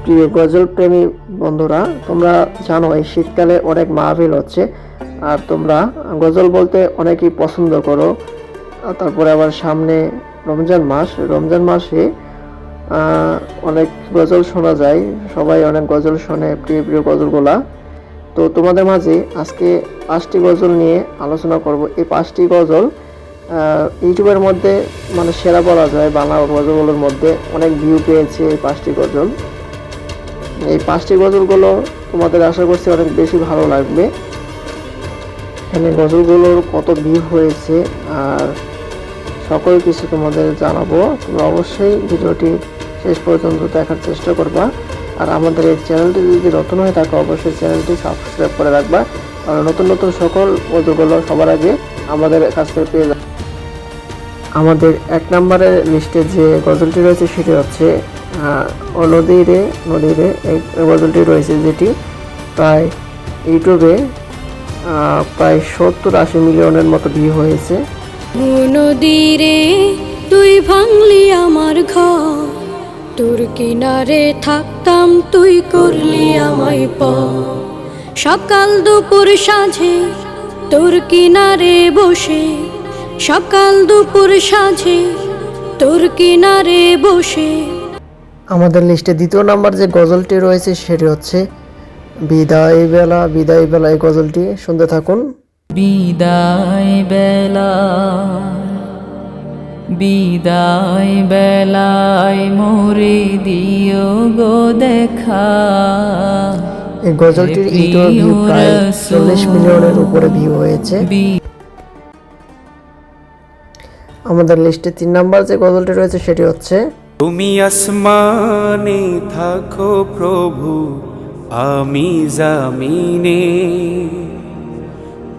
প্রিয় গজল প্রেমী বন্ধুরা, তোমরা জানো এই শীতকালে অনেক মাহফিল হচ্ছে, আর তোমরা গজল বলতে অনেকেই পছন্দ করো। তারপরে আবার সামনে রমজান মাসে অনেক গজল শোনা যায়, সবাই অনেক গজল শোনে, প্রিয় প্রিয় গজলগুলা। তো তোমাদের মাঝে আজকে 5টি গজল নিয়ে আলোচনা করব। এই 5টি গজল ইউটিউবের মধ্যে মানে সেরা বলা যায়, বাংলা গজলগুলোর মধ্যে অনেক ভিউ পেয়েছে এই 5টি গজল। এই 5টি গজলগুলো তোমাদের আশা করছি অনেক বেশি ভালো লাগবে। এখানে গজলগুলোর কত ভিউ হয়েছে আর সকল কিছু তোমাদের জানাবো। তোমরা অবশ্যই ভিডিওটি শেষ পর্যন্ত দেখার চেষ্টা করবা। আর আমাদের এই চ্যানেলটি যদি নতুন হয়ে থাকে অবশ্যই চ্যানেলটি সাবস্ক্রাইব করে রাখবা, আর নতুন নতুন সকল গজলগুলো সবার আগে আমাদের কাছ থেকে পেয়ে যাবে। আমাদের 1 নম্বরের লিস্টে যে গজলটি রয়েছে সেটি হচ্ছে নদীরে এই গজলটি রয়েছে, যেটি প্রায় ইউটিউবে প্রায় 70-80 মিলিয়নের মতো ভিউ হয়েছে। নদীরে তুই ভাঙলি আমার ঘর, তোর কিনারে থাকতাম তুই করলি আমায় পর। সকাল দুপুর সাঁঝে তোর কিনারে বসে, সকাল দুপুর সাঁঝে তোর কিনারে বসে। আমাদের লিস্টে 2 নম্বর যে গজলটি রয়েছে সেটি হচ্ছে বিদায় বেলা এই গজলটি শুনতে থাকুন। বিদায় বেলায় মোরে দিও গো দেখা। এই গজলটির ইউটিউব ভিউ প্রায় 40 মিলিয়নের উপরে ভিউ হয়েছে। আমাদের লিস্টে 3 নম্বর যে গজলটি রয়েছে সেটি হচ্ছে তুমি আসমানে থাকো প্রভু, আমি জামিনে,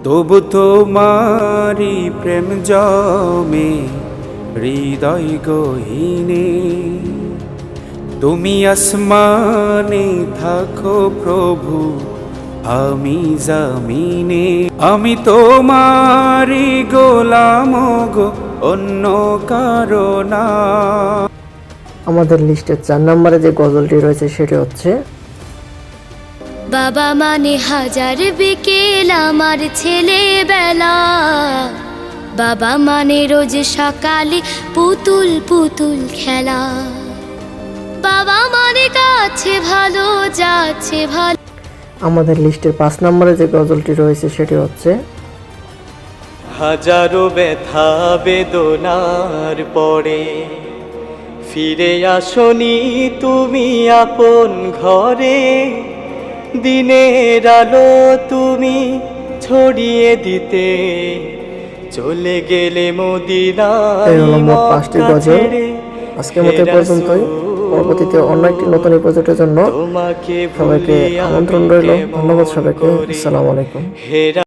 তবু তোমারি প্রেম জমে হৃদয় গহীনে। তুমি আসমানে থাকো প্রভু, আমি জামিনে, আমি তোমারি গোলাম গো, অন্য কারণা। আমাদের লিস্টে 4 নম্বরে যে গজলটি রয়েছে সেটি হচ্ছে বাবা মানে হাজার বিকেল আমার ছেলেবেলা, বাবা মানে রোজ সকালে পুতুল পুতুল খেলা, বাবা মানে কাছে ভালো যাচ্ছে ভালো। আমাদের লিস্টের 5 নম্বরে যে গজলটি রয়েছে সেটি হচ্ছে হাজারো ব্যথা বেদনার পরে ফিরে আসনি তুমি আপন ঘরে, দিনের আলো তুমি ছড়িয়ে দিতে চলে গেলে মদিনায়। এই হলো মোট 5টি গজল। আজকের মতো পর্যন্তই। পরবর্তীতে অন্য একটি নতুন এপিসোডের জন্য সবাইকে আমন্ত্রণ রইল। ধন্যবাদ সবাইকে। আসসালামু আলাইকুম।